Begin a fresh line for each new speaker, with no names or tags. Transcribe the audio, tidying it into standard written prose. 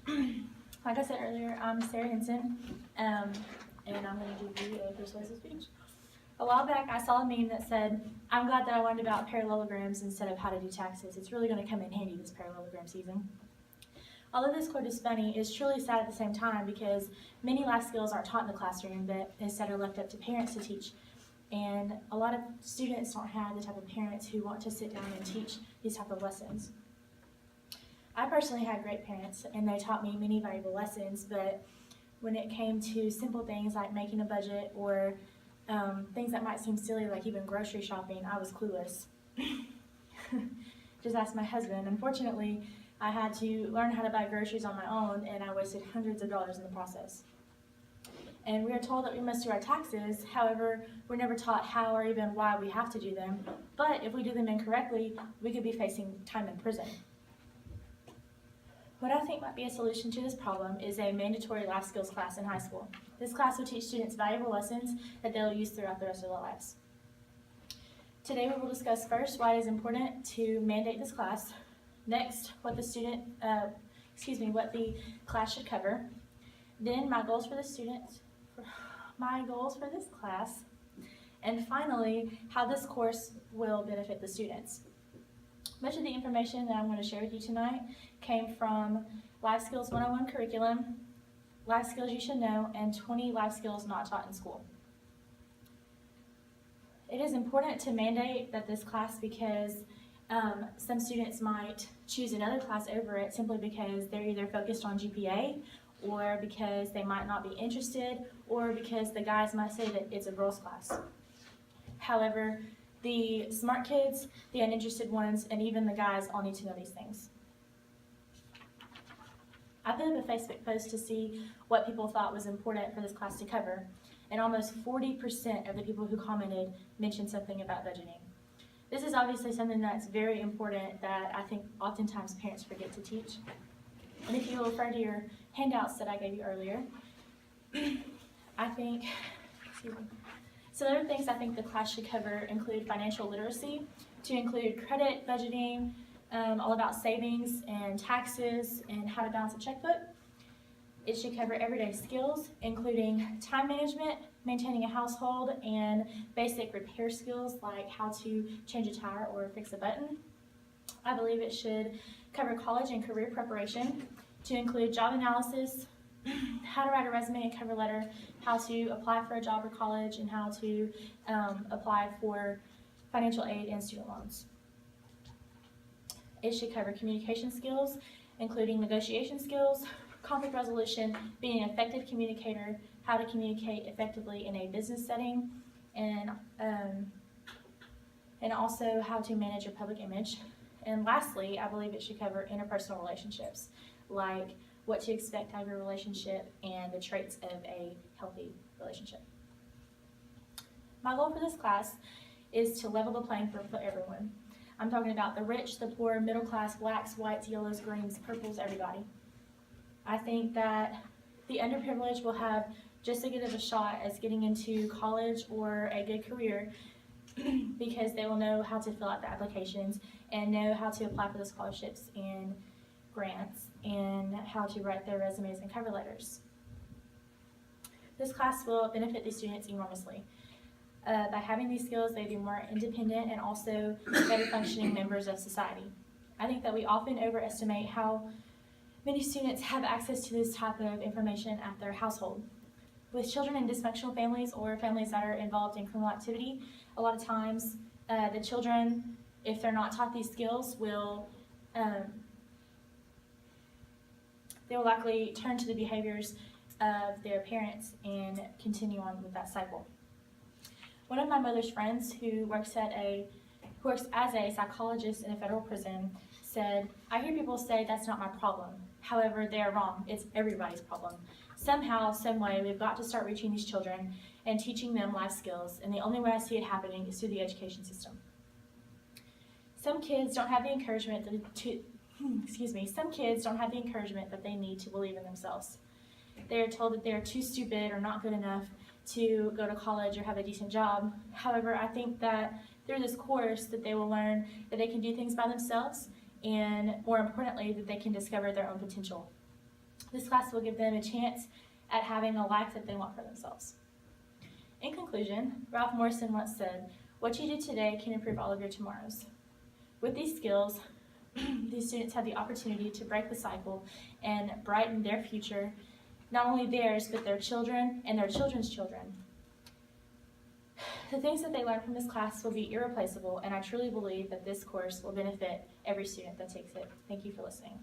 Like I said earlier, I'm Sarah Henson, and I'm going to give you a persuasive speech. A while back, I saw a meme that said, "I'm glad that I learned about parallelograms instead of how to do taxes. It's really going to come in handy this parallelogram season." Although this quote is funny, it's truly sad at the same time because many life skills aren't taught in the classroom, but instead are left up to parents to teach. And a lot of students don't have the type of parents who want to sit down and teach these type of lessons. I personally had great parents, and they taught me many valuable lessons, but when it came to simple things like making a budget or things that might seem silly, like even grocery shopping, I was clueless. Just ask my husband. Unfortunately, I had to learn how to buy groceries on my own, and I wasted hundreds of dollars in the process. And we are told that we must do our taxes, however, we're never taught how or even why we have to do them. But if we do them incorrectly, we could be facing time in prison. What I think might be a solution to this problem is a mandatory life skills class in high school. This class will teach students valuable lessons that they'll use throughout the rest of their lives. Today we will discuss first why it is important to mandate this class, next what the class should cover, then my goals for this class, and finally how this course will benefit the students. Much of the information that I'm going to share with you tonight came from Life Skills 101 curriculum, Life Skills You Should Know, and 20 life skills not taught in school. It is important to mandate that this class because some students might choose another class over it simply because they're either focused on GPA or because they might not be interested or because the guys might say that it's a girls' class. However, the smart kids, the uninterested ones, and even the guys all need to know these things. I put up a Facebook post to see what people thought was important for this class to cover, and almost 40% of the people who commented mentioned something about budgeting. This is obviously something that's very important that I think oftentimes parents forget to teach. And if you will refer to your handouts that I gave you earlier, some other things I think the class should cover include financial literacy, to include credit, budgeting, all about savings and taxes and how to balance a checkbook. It should cover everyday skills, including time management, maintaining a household, and basic repair skills like how to change a tire or fix a button. I believe it should cover college and career preparation, to include job analysis, how to write a resume and cover letter, how to apply for a job or college, and how to apply for financial aid and student loans. It should cover communication skills, including negotiation skills, conflict resolution, being an effective communicator, how to communicate effectively in a business setting, and also how to manage your public image. And lastly, I believe it should cover interpersonal relationships, like what to expect out of your relationship and the traits of a healthy relationship. My goal for this class is to level the playing field for everyone. I'm talking about the rich, the poor, middle class, blacks, whites, yellows, greens, purples, everybody. I think that the underprivileged will have just as good of a shot as getting into college or a good career because they will know how to fill out the applications and know how to apply for the scholarships and grants and how to write their resumes and cover letters. This class will benefit the students enormously. By having these skills, they be more independent and also better functioning members of society. I think that we often overestimate how many students have access to this type of information at their household. With children in dysfunctional families or families that are involved in criminal activity, a lot of times the children, if they're not taught these skills, they will likely turn to the behaviors of their parents and continue on with that cycle. One of my mother's friends who works as a psychologist in a federal prison said, "I hear people say that's not my problem. However, they are wrong. It's everybody's problem. Somehow, some way, we've got to start reaching these children and teaching them life skills, and the only way I see it happening is through the education system." Some kids don't have the encouragement that they need to believe in themselves. They are told that they are too stupid or not good enough to go to college or have a decent job. However, I think that through this course that they will learn that they can do things by themselves and, more importantly, that they can discover their own potential. This class will give them a chance at having a life that they want for themselves. In conclusion, Ralph Morrison once said, "What you do today can improve all of your tomorrows." With these skills, these students have the opportunity to break the cycle and brighten their future, not only theirs, but their children and their children's children. The things that they learn from this class will be irreplaceable, and I truly believe that this course will benefit every student that takes it. Thank you for listening.